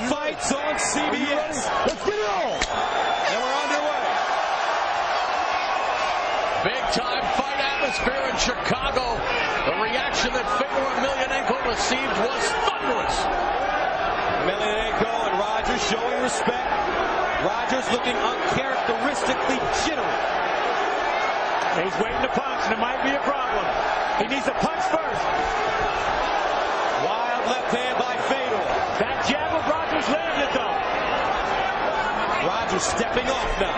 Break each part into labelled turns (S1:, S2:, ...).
S1: fights on CBS.
S2: Let's get it on.
S1: And we're underway.
S3: Big time fight atmosphere in Chicago. The reaction that Fedor Emelianenko received was thunderous.
S1: Emelianenko and Rogers showing respect. Rogers looking uncharacteristically jittery.
S2: He's waiting to punch, and it might be a problem. He needs a punch first.
S1: Wild left hand by Fedor.
S2: That jab of Rogers landed, though.
S1: Rogers stepping off now.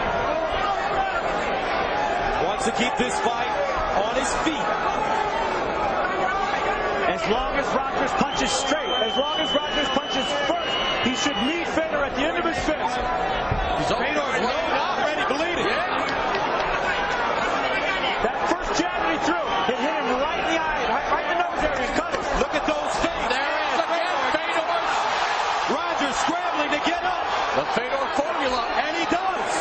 S1: Wants to keep this fight on his feet.
S2: As long as Rogers punches straight, as long as Rogers punches first, he should meet Fedor at the end of his fist.
S1: Fedor's already bleeding.
S3: Yeah.
S2: That first jab that he threw, it hit him right in the eye, right in the nose area. Cut it.
S1: Look at those feet.
S3: There it is again, Fedor.
S1: Rogers scrambling to get up.
S3: The Fedor formula.
S1: And he does.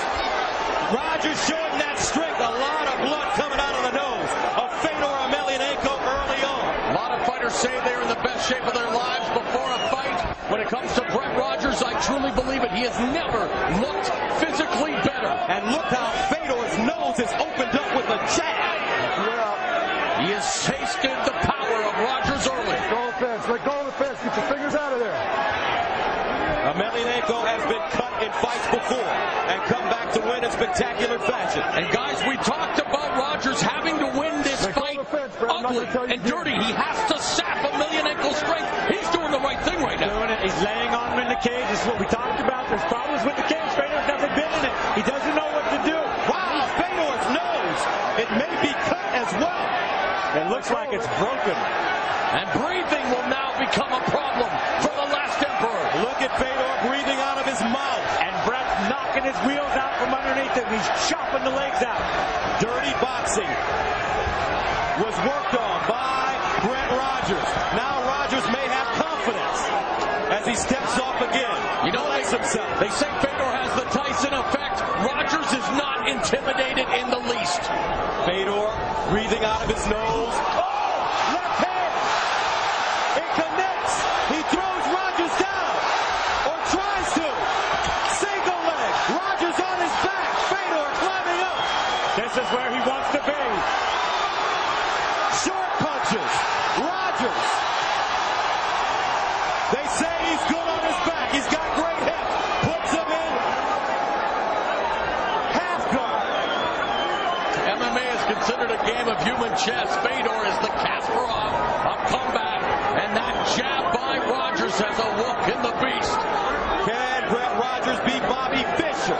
S1: Rogers showing that strength. A lot of blood coming out of the nose of Fedor Emelianenko early on.
S3: A lot of fighters say they're in the best shape of their lives before a fight. When it comes to Brett Rogers, I truly believe it. He has never looked physically better.
S1: And look how Fedor's nose is opened up with a jab.
S3: He has tasted the power of Rogers early.
S2: Let go of the fence. Let go of the fence. Get your fingers out of there.
S1: Emelianenko has been cut in fights before and come back to win in spectacular fashion.
S3: And guys, we talked about Rogers having to win this fight ugly and dirty. He has to sap Emelianenko's strength. He's doing the right thing right now.
S2: He's laying on him in the cage. This is what we talked about. There's problems with the cage. Fedor's never been in it. He doesn't know what to do.
S1: Wow, Fedor's nose. It may be cut as well.
S2: It looks like it's broken.
S3: And breathing will now become a problem for the last emperor.
S1: Look at Fedor breathing out of his mouth.
S2: And Brett's knocking his wheels out from underneath him. He's chopping the legs out.
S1: Dirty boxing was worked on by Brett Rogers. Now Rogers may have confidence as he steps off again.
S3: You know, they say Fedor has the Tyson effect. Rogers is not intimidated in the least.
S1: Fedor breathing out of his nose. Oh, left hand. It connects. He throws Rogers down, or tries to. Single leg. Rogers on his back. Fedor climbing up.
S2: This is where he wants to be.
S1: Short punches. Rogers. They say he's good on his back. He's got great hip. Puts him in half guard.
S3: MMA is considered a game of human chess. Fedor is the Kasparov of combat. And that jab by Rogers has awoken the beast.
S1: Can Brett Rogers beat Bobby Fischer?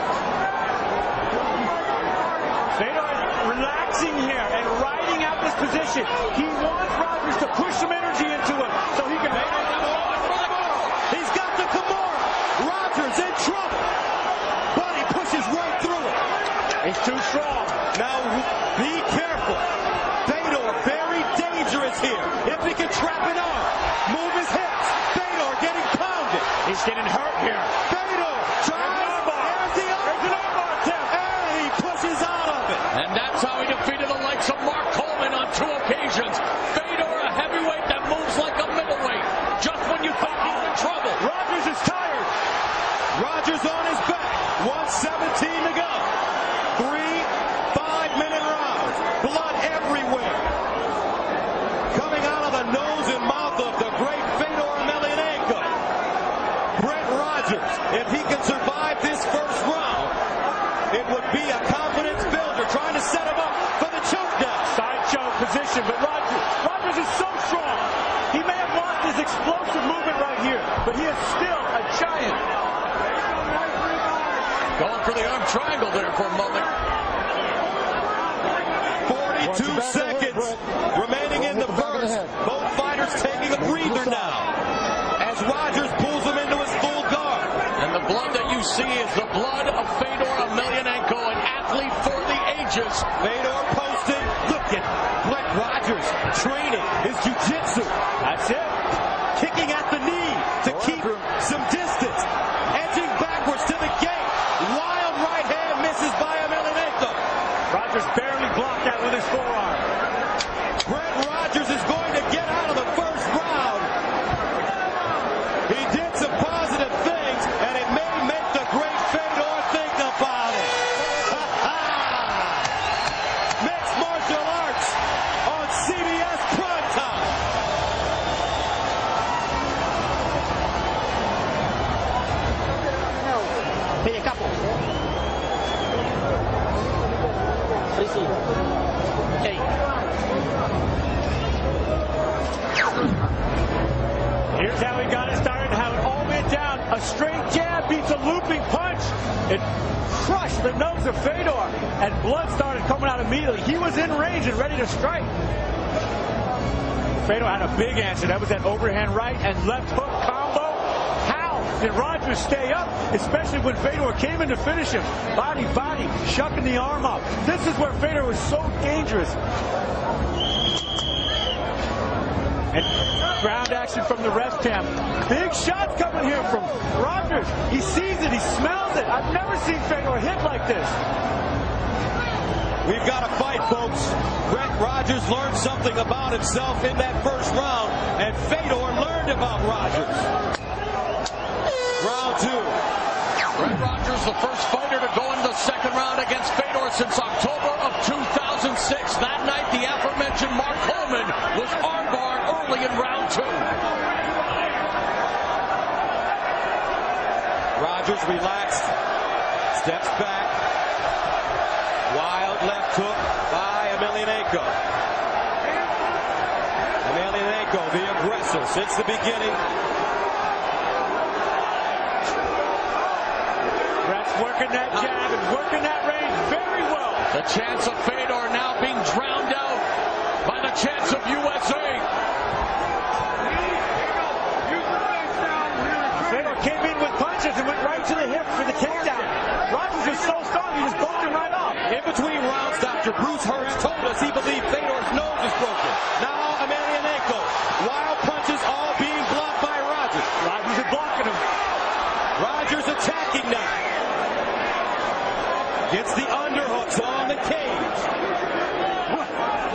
S2: Fedor is relaxing here and riding out this position. He wants Rogers to push some energy into him so he can...
S1: He's got the Kimura. Rogers in trouble. But he pushes right through it.
S2: He's too strong.
S1: Now, be careful. Fedor, very dangerous here. If he can trap an arm, move his hips. Fedor getting pounded.
S2: He's getting hurt here.
S1: Fedor tries. There's the armbar attempt. And he pushes out of it.
S3: And that's how he defeated the likes of Mark Coleman on 2 occasions. Fedor, a heavyweight that moves like a middleweight. Just when you think he's in trouble.
S2: Rogers is tired.
S1: Rogers on his back. 1:17 to go. 3 5-minute rounds. Blood everywhere. Coming out of the nose and mouth of the great Fedor Emelianenko. Brett Rogers, if he can survive this first round, it would be a confidence builder trying to set him up for the chokedown.
S2: Sideshow position, but Rogers is so strong. He may have lost his explosive movement right here, but he is still a giant.
S3: Going for the arm triangle there for a moment.
S1: 42 seconds remaining in the first. Both fighters taking a breather now as Rogers pulls him into his full guard.
S3: And the blood that you see is the blood of Fedor Emelianenko, an athlete for the ages.
S1: Fedor posted. Look at Brett Rogers training his jiu-jitsu.
S2: That's it.
S1: Kicking at the knee to keep some distance. Edging backwards to the gate. Wild right hand misses by Emelianenko.
S2: Rogers barely blocked that with his forearm.
S1: Brett Rogers is going to get out of the first round. He did some positive things.
S2: Here's how he got it started, how it all went down. A straight jab beats a looping punch. It crushed the nose of Fedor, and blood started coming out immediately. He was in range and ready to strike. Fedor had a big answer. That was that overhand right and left hook combo. How did Rogers stay up, especially when Fedor came in to finish him? Body, shucking the arm up. This is where Fedor was so dangerous. And ground action from the ref cam. Big shots coming here from Rogers. He sees it, he smells it. I've never seen Fedor hit like this.
S1: We've got to fight, folks. Rogers learned something about himself in that first round, and Fedor learned about Rogers. Round two.
S3: Brett Rogers, the first fighter to go into the second round against Fedor since October of 2006. That night, the aforementioned Mark Coleman was armbarred early in round two.
S1: Rogers relaxed, steps back. Wild left hook by Emelianenko. Emelianenko, the aggressor since the beginning.
S2: Brett's working that jab and working that range very well.
S3: The chance of Fedor now being drowned out by the chance of USA.
S2: Fedor came in with punches and went right to the hip for the takedown. Rogers is so strong, he just bumped him right off.
S1: In between rounds, Dr. Bruce Hurst told us he believed Fedor's nose is broken. Now Emelianenko, wild punches all being blocked by Rogers.
S2: Rogers is blocking him.
S1: Rogers attacking now. Gets the underhooks on the cage.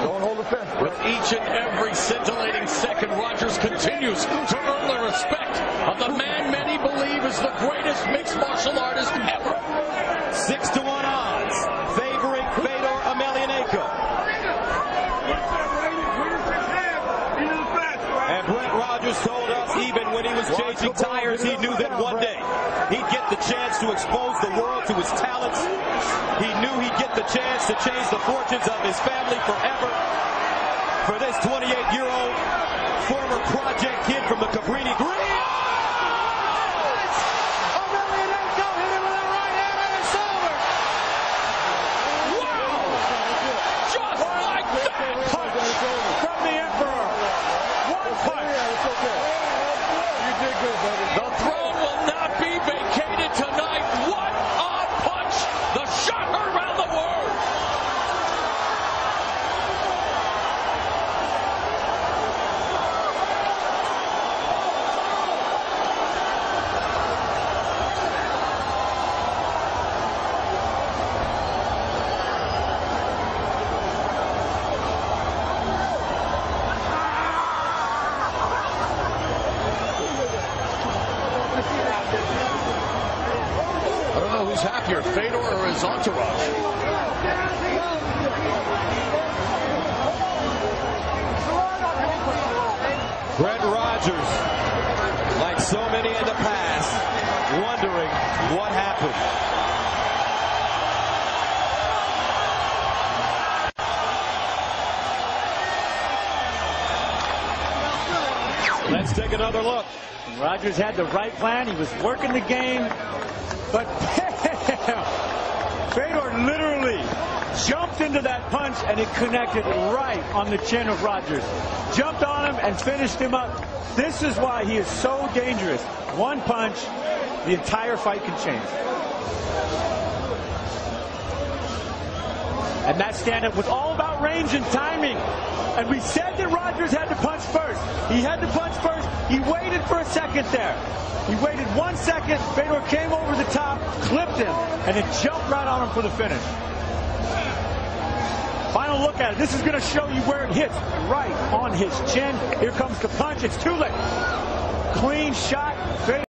S4: Don't hold the fence.
S3: With each and every scintillating second, Rogers continues to earn the respect of the man many believe is the greatest mixed martial artist ever.
S1: 6-1 odds favoring Fedor Emelianenko. And Brett Rogers told us even when he was changing tires, he knew that one day he'd get the chance to expose the world to his talents. He knew he'd get the chance to change the fortunes of his family forever. For this 28-year-old former project kid from the Cabrini Green. Emelianenko hit him with a right hand and it's over.
S3: Wow! Just like that!
S2: Punch from the Emperor. One punch.
S4: You did good, buddy.
S3: The throne will not be vacated tonight. What a punch! The shot heard around the world. I don't know who's happier, Fedor or his entourage.
S1: Brett Rogers, like so many in the past, wondering what happened. Let's take another look.
S2: Rogers had the right plan. He was working the game. But Fedor literally jumped into that punch and it connected right on the chin of Rogers. Jumped on him and finished him up. This is why he is so dangerous. One punch, the entire fight can change. And that stand-up was all about range and timing. And we said that Rogers had to punch first. He had to punch first. He waited for a second there. He waited 1 second. Fedor came over the top, clipped him, and it jumped right on him for the finish. Final look at it. This is going to show you where it hits. Right on his chin. Here comes the punch. It's too late. Clean shot. Fedor